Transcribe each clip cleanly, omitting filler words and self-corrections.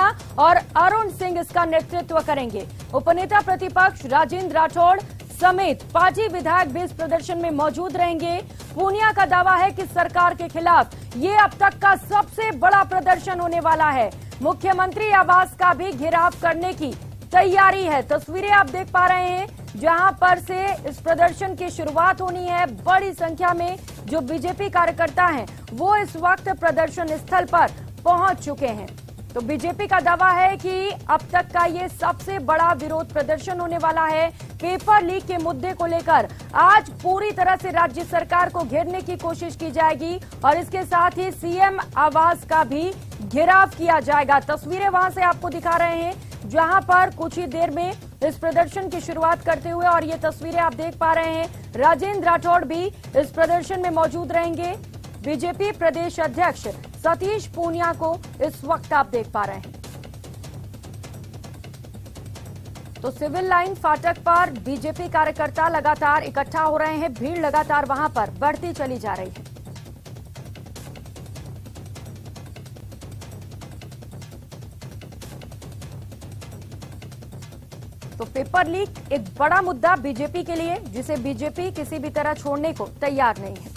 पूनिया और अरुण सिंह इसका नेतृत्व करेंगे। उपनेता प्रतिपक्ष राजेंद्र राठौड़ समेत पार्टी विधायक भी इस प्रदर्शन में मौजूद रहेंगे। पूनिया का दावा है कि सरकार के खिलाफ ये अब तक का सबसे बड़ा प्रदर्शन होने वाला है। मुख्यमंत्री आवास का भी घेराव करने की तैयारी है। तस्वीरें आप देख पा रहे हैं जहां पर से इस प्रदर्शन की शुरुआत होनी है। बड़ी संख्या में जो बीजेपी कार्यकर्ता हैं वो इस वक्त प्रदर्शन स्थल पर पहुंच चुके हैं। तो बीजेपी का दावा है कि अब तक का ये सबसे बड़ा विरोध प्रदर्शन होने वाला है। पेपर लीक के मुद्दे को लेकर आज पूरी तरह से राज्य सरकार को घेरने की कोशिश की जाएगी और इसके साथ ही सीएम आवास का भी घेराव किया जाएगा। तस्वीरें वहां से आपको दिखा रहे हैं जहां पर कुछ ही देर में इस प्रदर्शन की शुरुआत करते हुए, और ये तस्वीरें आप देख पा रहे हैं राजेंद्र राठौड़ भी इस प्रदर्शन में मौजूद रहेंगे। बीजेपी प्रदेश अध्यक्ष सतीश पूनिया को इस वक्त आप देख पा रहे हैं। तो सिविल लाइन फाटक पर बीजेपी कार्यकर्ता लगातार इकट्ठा हो रहे हैं। भीड़ लगातार वहां पर बढ़ती चली जा रही है। तो पेपर लीक एक बड़ा मुद्दा बीजेपी के लिए, जिसे बीजेपी किसी भी तरह छोड़ने को तैयार नहीं है।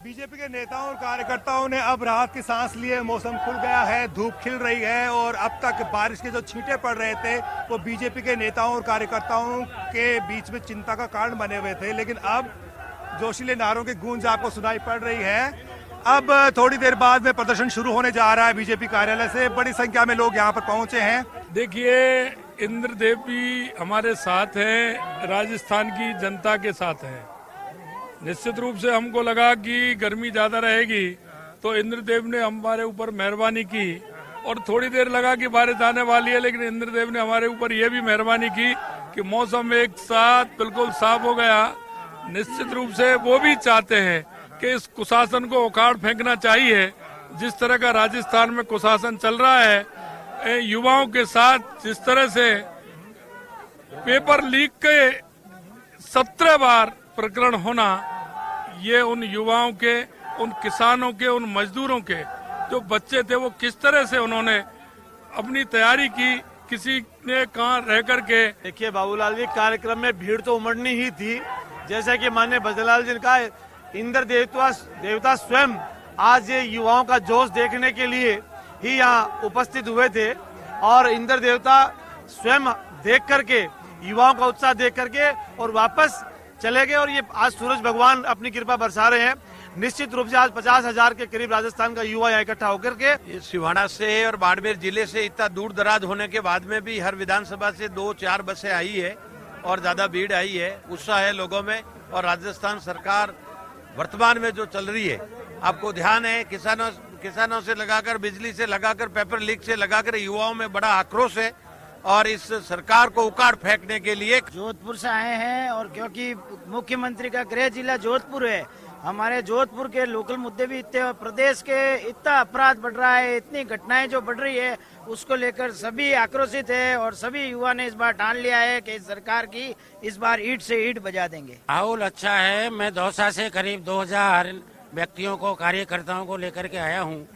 बीजेपी के नेताओं और कार्यकर्ताओं ने अब राहत की सांस लिए। मौसम खुल गया है, धूप खिल रही है और अब तक बारिश के जो छींटे पड़ रहे थे वो बीजेपी के नेताओं और कार्यकर्ताओं के बीच में चिंता का कारण बने हुए थे, लेकिन अब जोशीले नारों की गूंज आपको सुनाई पड़ रही है। अब थोड़ी देर बाद में प्रदर्शन शुरू होने जा रहा है। बीजेपी कार्यालय से बड़ी संख्या में लोग यहाँ पर पहुंचे हैं। देखिए, इंद्रदेव भी हमारे साथ हैं, राजस्थान की जनता के साथ हैं। निश्चित रूप से हमको लगा कि गर्मी ज्यादा रहेगी तो इंद्रदेव ने हमारे ऊपर मेहरबानी की और थोड़ी देर लगा कि बारिश आने वाली है, लेकिन इंद्रदेव ने हमारे ऊपर यह भी मेहरबानी की कि मौसम एक साथ बिल्कुल साफ हो गया। निश्चित रूप से वो भी चाहते हैं कि इस कुशासन को उखाड़ फेंकना चाहिए। जिस तरह का राजस्थान में कुशासन चल रहा है, युवाओं के साथ जिस तरह से पेपर लीक के 17 बार प्रकरण होना, ये उन युवाओं के, उन किसानों के, उन मजदूरों के जो बच्चे थे वो किस तरह से उन्होंने अपनी तैयारी की, किसी ने कहाँ रह करके। देखिए बाबूलाल जी, कार्यक्रम में भीड़ तो उमड़नी ही थी। जैसा कि माननीय भजनलाल जी ने कहा, इंद्र देवता स्वयं आज ये युवाओं का जोश देखने के लिए ही यहाँ उपस्थित हुए थे और इंद्र देवता स्वयं देख करके, युवाओं का उत्साह देख करके और वापस चले गए। और ये आज सूरज भगवान अपनी कृपा बरसा रहे हैं। निश्चित रूप से आज 50,000 के करीब राजस्थान का युवा यहाँ इकट्ठा होकर के सिवाड़ा से और बाड़मेर जिले से इतना दूर दराज होने के बाद में भी हर विधानसभा से 2-4 बसें आई है और ज्यादा भीड़ आई है। उत्साह है लोगों में। और राजस्थान सरकार वर्तमान में जो चल रही है, आपको ध्यान है, किसानों से लगाकर, बिजली से लगाकर, पेपर लीक से लगाकर युवाओं में बड़ा आक्रोश है और इस सरकार को उखाड़ फेंकने के लिए जोधपुर से आए हैं। और क्योंकि मुख्यमंत्री का गृह जिला जोधपुर है, हमारे जोधपुर के लोकल मुद्दे भी इतने, प्रदेश के इतना अपराध बढ़ रहा है, इतनी घटनाएं जो बढ़ रही है, उसको लेकर सभी आक्रोशित है और सभी युवा ने इस बार ठान लिया है कि सरकार की इस बार ईंट से ईंट बजा देंगे। माहौल अच्छा है। मैं दौसा से करीब 2000 व्यक्तियों को, कार्यकर्ताओं को लेकर के आया हूँ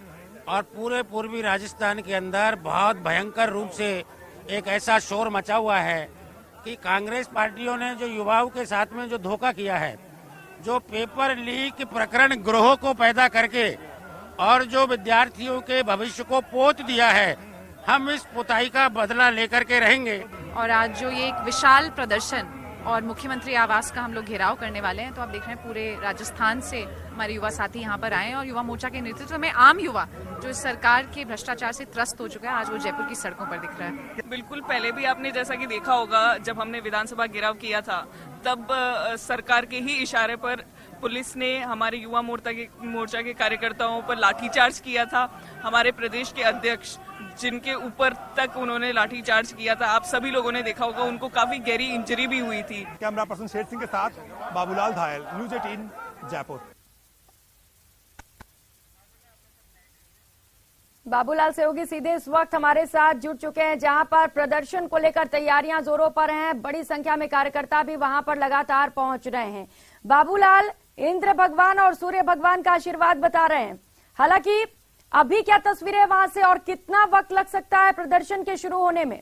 और पूरे पूर्वी राजस्थान के अंदर बहुत भयंकर रूप से एक ऐसा शोर मचा हुआ है कि कांग्रेस पार्टियों ने जो युवाओं के साथ में जो धोखा किया है, जो पेपर लीक प्रकरण ग्रोह को पैदा करके और जो विद्यार्थियों के भविष्य को पोत दिया है, हम इस पुताई का बदला लेकर के रहेंगे। और आज जो ये एक विशाल प्रदर्शन और मुख्यमंत्री आवास का हम लोग घेराव करने वाले हैं, तो आप देख रहे हैं पूरे राजस्थान से हमारे युवा साथी यहाँ पर आए हैं और युवा मोर्चा के नेतृत्व में आम युवा जो इस सरकार के भ्रष्टाचार से त्रस्त हो चुका है, आज वो जयपुर की सड़कों पर दिख रहा है। बिल्कुल, पहले भी आपने जैसा कि देखा होगा, जब हमने विधानसभा घेराव किया था तब सरकार के ही इशारे पर पुलिस ने हमारे युवा मोर्चा के कार्यकर्ताओं पर लाठीचार्ज किया था। हमारे प्रदेश के अध्यक्ष, जिनके ऊपर तक उन्होंने लाठीचार्ज किया था, आप सभी लोगों ने देखा होगा, उनको काफी गहरी इंजरी भी हुई थी। कैमरा पर्सन शेर सिंह के साथ बाबूलाल धायल, न्यूज़ 18 जयपुर। बाबूलाल सेवगी सीधे इस वक्त हमारे साथ जुड़ चुके हैं, जहां पर प्रदर्शन को लेकर तैयारियां जोरों पर हैं। बड़ी संख्या में कार्यकर्ता भी वहां पर लगातार पहुंच रहे हैं। बाबूलाल, इंद्र भगवान और सूर्य भगवान का आशीर्वाद बता रहे हैं। हालांकि अभी क्या तस्वीरें हैं वहां से और कितना वक्त लग सकता है प्रदर्शन के शुरू होने में?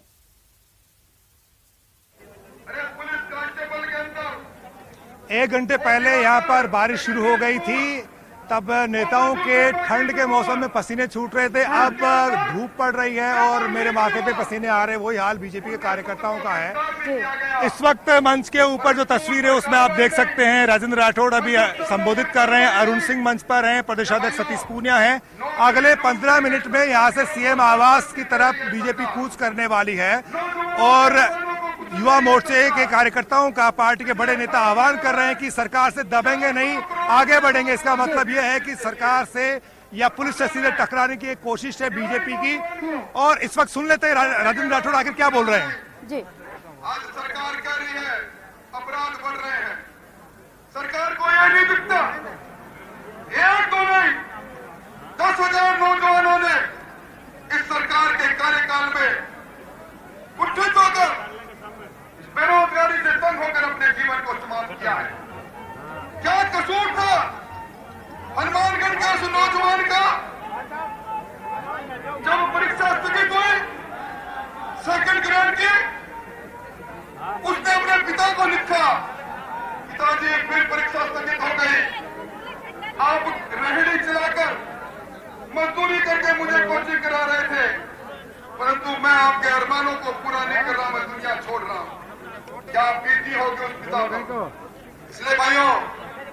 एक घंटे पहले यहाँ पर बारिश शुरू हो गई थी, तब नेताओं के ठंड के मौसम में पसीने छूट रहे थे। अब धूप पड़ रही है और मेरे माथे पे पसीने आ रहे हैं। वही हाल बीजेपी के कार्यकर्ताओं का है। इस वक्त मंच के ऊपर जो तस्वीर है उसमें आप देख सकते हैं राजेंद्र राठौड़ अभी संबोधित कर रहे हैं, अरुण सिंह मंच पर हैं, प्रदेशाध्यक्ष सतीश पूनिया हैं। अगले 15 मिनट में यहाँ से सीएम आवास की तरफ बीजेपी कूच करने वाली है और युवा मोर्चे के कार्यकर्ताओं का पार्टी के बड़े नेता आह्वान कर रहे हैं कि सरकार से दबेंगे नहीं, आगे बढ़ेंगे। इसका मतलब यह है कि सरकार से या पुलिस से सीधे टकराने की एक कोशिश है बीजेपी की। और इस वक्त सुन लेते हैं राजेंद्र राठौड़ आखिर क्या बोल रहे हैं। जी, आज सरकार कह रही है अपराध बढ़ रहे हैं, सरकार को यह नहीं दिखता। एक तो नहीं 10,000 नौजवानों ने इस सरकार के कार्यकाल में उठित होकर बेरोजगारी से तंग होकर अपने जीवन को समाप्त किया है। क्या कसूर था हनुमानगढ़ के उस नौजवान का? जब परीक्षा स्थगित हुई सेकंड ग्रेड की, उसने अपने पिता को लिखा, पिताजी फिर परीक्षा स्थगित हो गई, आप रेहड़ी चलाकर मजदूरी करके मुझे कोचिंग करा रहे थे, परंतु मैं आपके अरमानों को पूरा नहीं कर रहा, मैं दुनिया छोड़ रहा हूं। क्या बीती होगी उस पिता को? इसलिए भाइयों,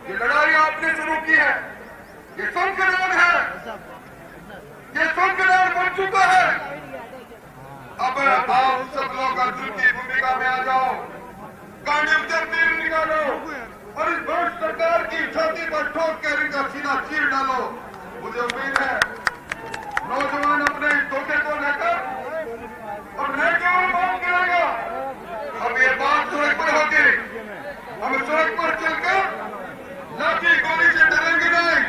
ये लड़ाई आपने शुरू की है, ये संकलन है, ये संकलन बन चुका है। अब आप सब लोग अर्जुन की भूमिका में आ जाओ, गाड़ी से तीर निकालो और इस भ्रष्ट सरकार की छाती पर ठोक कर इनका सीना चीर डालो। मुझे उम्मीद है नौजवान अपने इस धोखे को लेकर और न केवल बात करेगा, अब ये बात सड़क पर होगी, हम सड़क पर चलकर लाठी गोली से डरेंगे नहीं।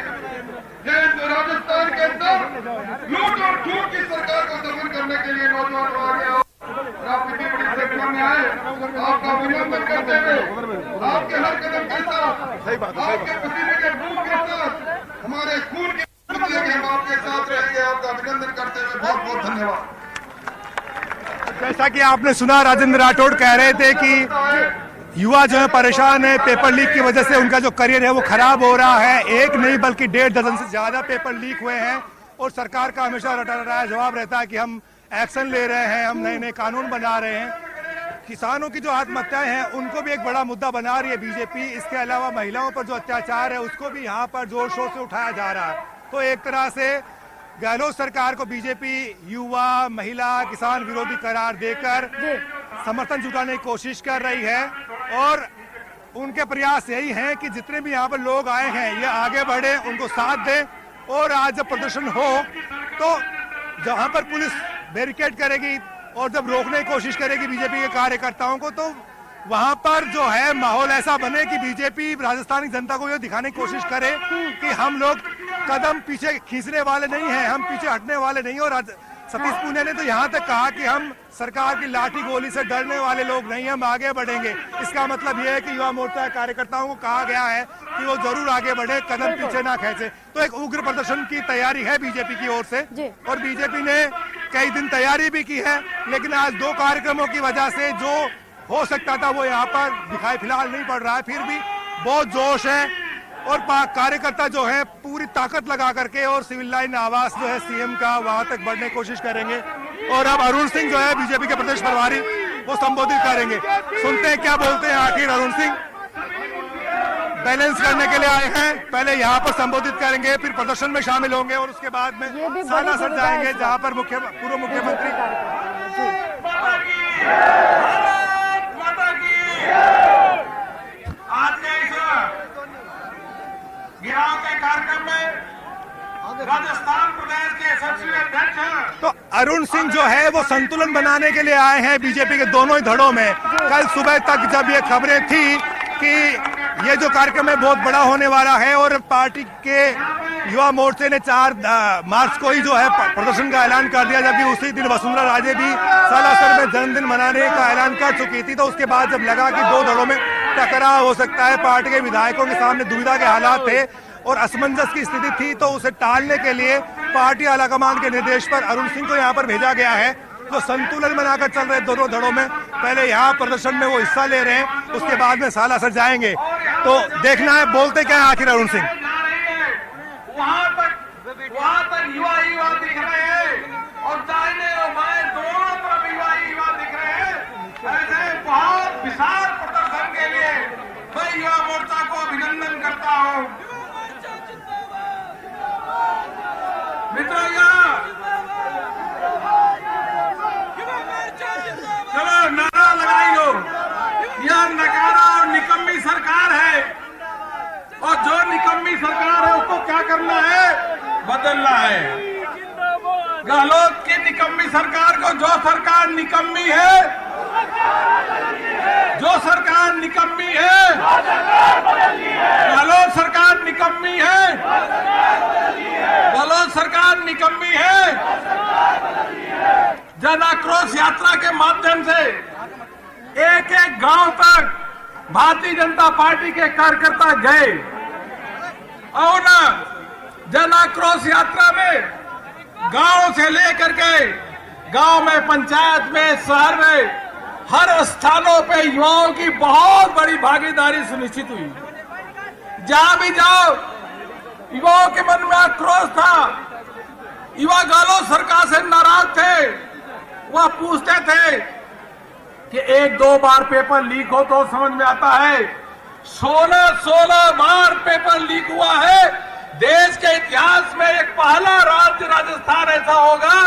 ये राजस्थान के अंदर लूट और झूठ की सरकार को दमन करने के लिए नौजवान आ गए और आप इतनी बड़ी संख्या में आए, आपका अभिनंदन करते हुए आपके हर कदम के साथ, आपके पसीने के बूंद के साथ, हमारे खून के हम आपके साथ रहेंगे। आपका अभिनंदन करते हुए बहुत बहुत धन्यवाद। जैसा कि आपने सुना, राजेंद्र राठौड़ कह रहे थे कि युवा जो है परेशान है, पेपर लीक की वजह से उनका जो करियर है वो खराब हो रहा है। एक नहीं बल्कि 1.5 दर्जन से ज्यादा पेपर लीक हुए हैं और सरकार का हमेशा रटा जवाब रहता है कि हम एक्शन ले रहे हैं, हम नए नए कानून बना रहे हैं। किसानों की जो आत्महत्याएं हैं उनको भी एक बड़ा मुद्दा बना रही है बीजेपी। इसके अलावा महिलाओं पर जो अत्याचार है उसको भी यहाँ पर जोर शोर से उठाया जा रहा है। तो एक तरह से गहलोत सरकार को बीजेपी युवा, महिला, किसान विरोधी करार देकर समर्थन जुटाने की कोशिश कर रही है और उनके प्रयास यही हैं कि जितने भी यहाँ पर लोग आए हैं ये आगे बढ़े, उनको साथ दें। और आज जब प्रदर्शन हो तो जहाँ पर पुलिस बैरिकेड करेगी और जब रोकने की कोशिश करेगी बीजेपी के कार्यकर्ताओं को, तो वहां पर जो है माहौल ऐसा बने कि बीजेपी राजस्थान की जनता को ये दिखाने की कोशिश करे कि हम लोग कदम पीछे खींचने वाले नहीं हैं, हम पीछे हटने वाले नहीं। और सतीश पूनिया ने तो यहाँ तक कहा कि हम सरकार की लाठी गोली से डरने वाले लोग नहीं, हम आगे बढ़ेंगे। इसका मतलब यह है कि युवा मोर्चा कार्यकर्ताओं को कहा गया है कि वो जरूर आगे बढ़े, कदम पीछे ना खींचे। तो एक उग्र प्रदर्शन की तैयारी है बीजेपी की ओर से और बीजेपी ने कई दिन तैयारी भी की है, लेकिन आज 2 कार्यक्रमों की वजह से जो हो सकता था वो यहाँ पर दिखाई फिलहाल नहीं पड़ रहा है। फिर भी बहुत जोश है और कार्यकर्ता जो है पूरी ताकत लगा करके और सिविल लाइन आवास जो है सीएम का वहां तक बढ़ने की कोशिश करेंगे। और अब अरुण सिंह जो है बीजेपी के प्रदेश प्रभारी वो संबोधित करेंगे। सुनते हैं क्या बोलते हैं आखिर अरुण सिंह। बैलेंस करने के लिए आए हैं, पहले यहाँ पर संबोधित करेंगे, फिर प्रदर्शन में शामिल होंगे और उसके बाद में सालासर जाएंगे जहाँ पर पूर्व मुख्यमंत्री आज के इस गिराव के कार्यक्रम में राजस्थान प्रदेश के संसदीय अध्यक्ष तो अरुण सिंह जो है वो संतुलन बनाने के लिए आए हैं बीजेपी के दोनों ही धड़ों में। कल सुबह तक जब ये खबरें थी कि ये जो कार्यक्रम है बहुत बड़ा होने वाला है और पार्टी के युवा मोर्चे ने 4 मार्च को ही जो है प्रदर्शन का ऐलान कर दिया, जबकि उसी दिन वसुंधरा राजे भी सालासर में जन्मदिन मनाने का ऐलान कर चुकी थी। तो उसके बाद जब लगा कि 2 दलों में टकराव हो सकता है, पार्टी के विधायकों के सामने दुविधा के हालात थे, और असमंजस की स्थिति थी, तो उसे टालने के लिए पार्टी आलाकमान के निर्देश पर अरुण सिंह को यहाँ पर भेजा गया है, जो संतुलन बनाकर चल रहे दोनों धड़ों में। पहले यहाँ प्रदर्शन में वो हिस्सा ले रहे हैं, उसके बाद में सालासर जाएंगे, तो देखना है बोलते क्या है आखिर अरुण सिंह। वहाँ तक युवा दिख रहे हैं और दाहिने और बाएं दोनों तरफ युवा दिख रहे हैं। ऐसे बहुत विशाल प्रदर्शन के लिए मैं युवा मोर्चा को अभिनंदन करता हूँ। मित्रों, चलो नारा लगाई लो, यह नकारा और निकम्मी सरकार है, और जो निकम्मी सरकार है उसको क्या करना है, बदलना है। गहलोत की निकम्मी सरकार को, जो सरकार निकम्मी है, जो सरकार निकम्मी है, गहलोत सरकार निकम्मी है, गहलोत सरकार निकम्मी है। जन आक्रोश यात्रा के माध्यम से एक एक गांव तक भारतीय जनता पार्टी के कार्यकर्ता गए और जन आक्रोश यात्रा में गांव से लेकर के गांव में, पंचायत में, शहर में, हर स्थानों पे युवाओं की बहुत बड़ी भागीदारी सुनिश्चित हुई। जहां भी जाओ युवाओं के मन में आक्रोश था। युवा गहलोत सरकार से नाराज थे। वह पूछते थे कि 1-2 बार पेपर लीक हो तो समझ में आता है, 16 बार पेपर लीक हुआ है। देश के इतिहास में एक पहला राज्य राजस्थान ऐसा होगा,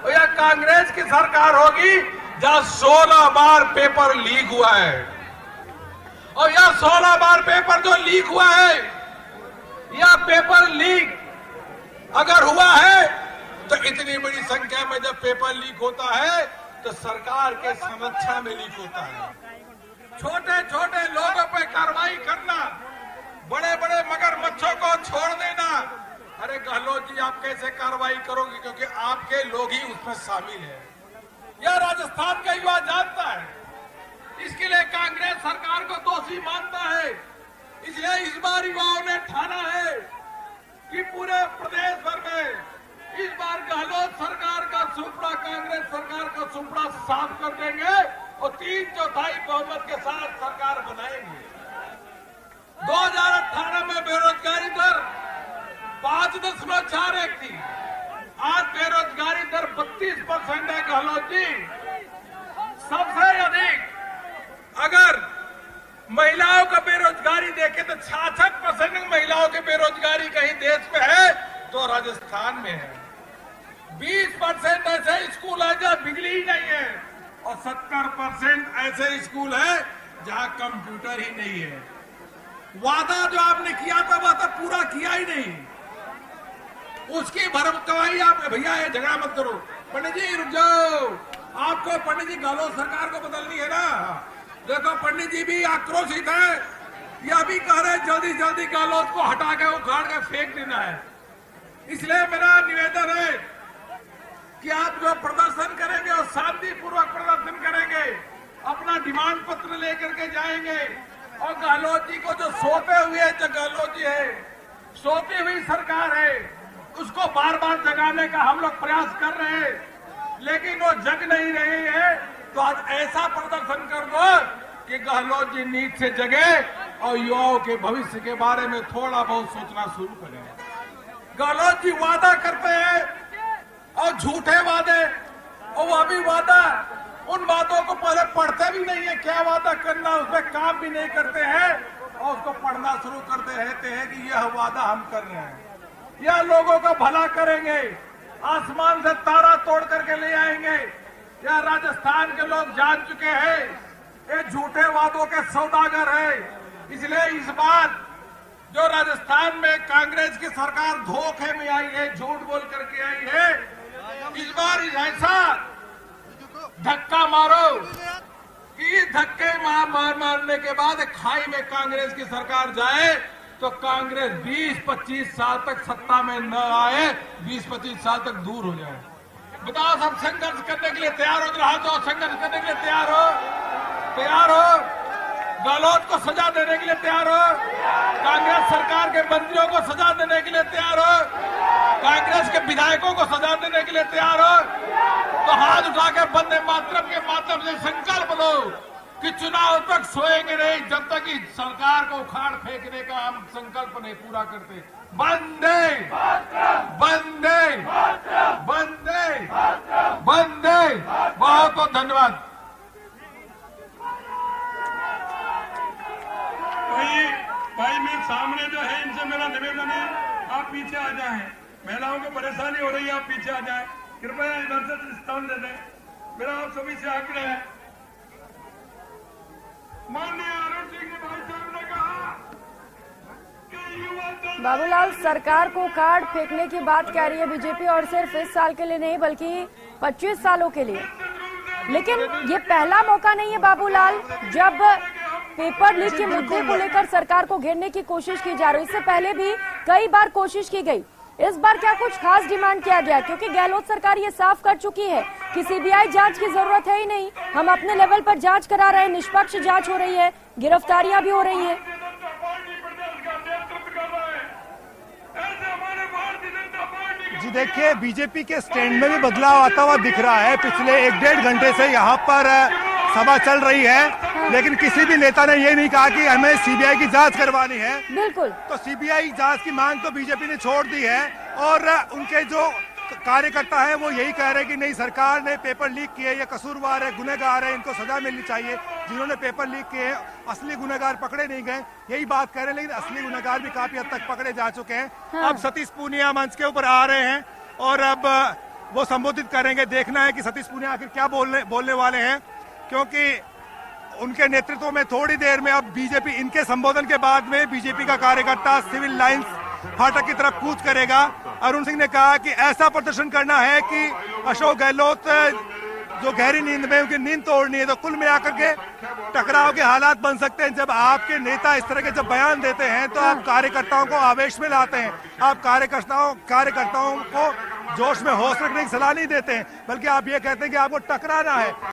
और यह कांग्रेस की सरकार होगी जहां 16 बार पेपर लीक हुआ है। और यह 16 बार पेपर जो लीक हुआ है, यह पेपर लीक अगर हुआ है तो इतनी बड़ी संख्या में जब पेपर लीक होता है तो सरकार के संरक्षण में लीक होता है। छोटे छोटे लोगों पर कार्रवाई करना, बड़े बड़े मगरमच्छों को छोड़ देना। अरे गहलोत जी, आप कैसे कार्रवाई करोगे, क्योंकि आपके लोग ही उसमें शामिल है। यह राजस्थान का युवा जानता है, इसके लिए कांग्रेस सरकार को दोषी मानता है। इसलिए इस बार युवाओं ने ठाना है कि पूरे प्रदेश भर में इस बार गहलोत सरकार का सुपड़ा, कांग्रेस सरकार का सुपड़ा साफ कर देंगे और 3/4 बहुमत के साथ सरकार बनाएंगे। 2018 में बेरोजगारी दर 5.41 थी, आज बेरोजगारी दर 32% है। गहलोत जी, सबसे अधिक अगर महिलाओं का बेरोजगारी देखे तो 66% महिलाओं की बेरोजगारी कहीं देश में है तो राजस्थान में है। 20% ऐसे स्कूल है जहां बिजली ही नहीं है, और 70% ऐसे स्कूल है जहां कंप्यूटर ही नहीं है। वादा जो आपने किया था वह तो पूरा किया ही नहीं, उसकी भरपाई आप, भैया ये झगड़ा मत करो, पंडित जी रुक जाओ, आपको पंडित जी गहलोत सरकार को बदलनी है ना। देखो पंडित जी भी आक्रोशित है, यह भी कह रहे जल्दी जल्दी गहलोत को हटा के उखाड़ के फेंक देना है। इसलिए मेरा निवेदन है कि आप जो प्रदर्शन करेंगे और शांतिपूर्वक प्रदर्शन करेंगे, अपना डिमांड पत्र लेकर के जाएंगे, और गहलोत जी को जो सोते हुए, जो गहलोत जी है, सोती हुई सरकार है, उसको बार बार जगाने का हम लोग प्रयास कर रहे हैं, लेकिन वो जग नहीं रही है। तो आज ऐसा प्रदर्शन कर दो कि गहलोत जी नींद से जगे और युवाओं के भविष्य के बारे में थोड़ा बहुत सोचना शुरू करें। गहलोत जी वादा करते हैं और झूठे वादे, और वह भी वादा, उन वादों को पहले पढ़ते भी नहीं है, क्या वादा करना उसमें काम भी नहीं करते हैं, और उसको पढ़ना शुरू करते रहते हैं कि यह वादा हम कर रहे हैं, यह लोगों का भला करेंगे, आसमान से तारा तोड़ करके ले आएंगे। यह राजस्थान के लोग जान चुके हैं, ये झूठे वादों के सौदागर है। इसलिए इस बार जो राजस्थान में कांग्रेस की सरकार धोखे में आई है, झूठ बोल करके आई है, इस बार ऐसा धक्का मारो कि धक्के मारने के बाद खाई में कांग्रेस की सरकार जाए तो कांग्रेस 20-25 साल तक सत्ता में न आए, 20-25 साल तक दूर हो जाए। बताओ, सब संघर्ष करने के लिए तैयार हो, हाथ जो संघर्ष करने के लिए तैयार हो। गहलोत को सजा देने के लिए तैयार हो, कांग्रेस सरकार के मंत्रियों को सजा देने के लिए तैयार हो, कांग्रेस के विधायकों को सजा देने के लिए तैयार हो, तो हाथ उठाकर वंदे मातरम के माध्यम से संकल्प लो कि चुनाव तक सोएंगे नहीं जब तक कि सरकार को उखाड़ फेंकने का हम संकल्प नहीं पूरा करते। वंदे वंदे वंदे वंदे। बहुत बहुत धन्यवाद। भाई मैं सामने जो है इनसे मेरा निवेदन है, आप पीछे आ जाएं। महिलाओं को परेशानी हो रही है, आप पीछे आ जाएं। कृपया इधर से स्थान दे दें। मेरा आप सभी से आग्रह है। माननीय अरुण सिंह भाई साहब ने कहा कि युवा बाबूलाल, सरकार को उखाड़ फेंकने की बात कह रही है बीजेपी, और सिर्फ इस साल के लिए नहीं बल्कि 25 सालों के लिए। लेकिन ये पहला मौका नहीं है बाबूलाल जब पेपर लीक के मुद्दे को लेकर सरकार को घेरने की कोशिश की जा रही है। इससे पहले भी कई बार कोशिश की गई। इस बार क्या कुछ खास डिमांड किया गया? क्योंकि गहलोत सरकार ये साफ कर चुकी है कि सीबीआई जांच की जरूरत है ही नहीं, हम अपने लेवल पर जांच करा रहे हैं, निष्पक्ष जांच हो रही है, गिरफ्तारियां भी हो रही हैं। जी देखिए, बीजेपी के स्टैंड में भी बदलाव आता हुआ दिख रहा है। पिछले 1-1.5 घंटे से यहाँ पर सभा चल रही है, लेकिन किसी भी नेता ने ये नहीं कहा कि हमें सीबीआई की जांच करवानी है। बिल्कुल। तो सीबीआई जांच की मांग तो बीजेपी ने छोड़ दी है, और उनके जो कार्यकर्ता है वो यही कह रहे हैं कि नहीं, सरकार ने पेपर लीक किए, ये कसूरवार है, गुनहगार है, इनको सजा मिलनी चाहिए। जिन्होंने पेपर लीक किए हैं असली गुनहगार पकड़े नहीं गए, यही बात कह रहे हैं। लेकिन असली गुनहगार भी काफी हद तक पकड़े जा चुके हैं। हाँ। अब सतीश पूनिया मंच के ऊपर आ रहे हैं और अब वो संबोधित करेंगे। देखना है कि सतीश पूनिया आखिर क्या बोलने वाले हैं, क्योंकि उनके नेतृत्व में थोड़ी देर में अब बीजेपी, इनके संबोधन के बाद में बीजेपी का कार्यकर्ता सिविल लाइंस फाटक की तरफ कूच करेगा। अरुण सिंह ने कहा कि ऐसा प्रदर्शन करना है कि अशोक गहलोत जो गहरी नींद में, उनकी नींद तोड़नी है। तो कुल मिलाकर के टकराव के हालात बन सकते हैं। जब आपके नेता इस तरह के जब बयान देते हैं तो आप कार्यकर्ताओं को आवेश में लाते हैं, आप कार्यकर्ताओं को जोश में होश रखने की सलाह नहीं देते हैं, बल्कि आप ये कहते हैं कि आपको टकराना है।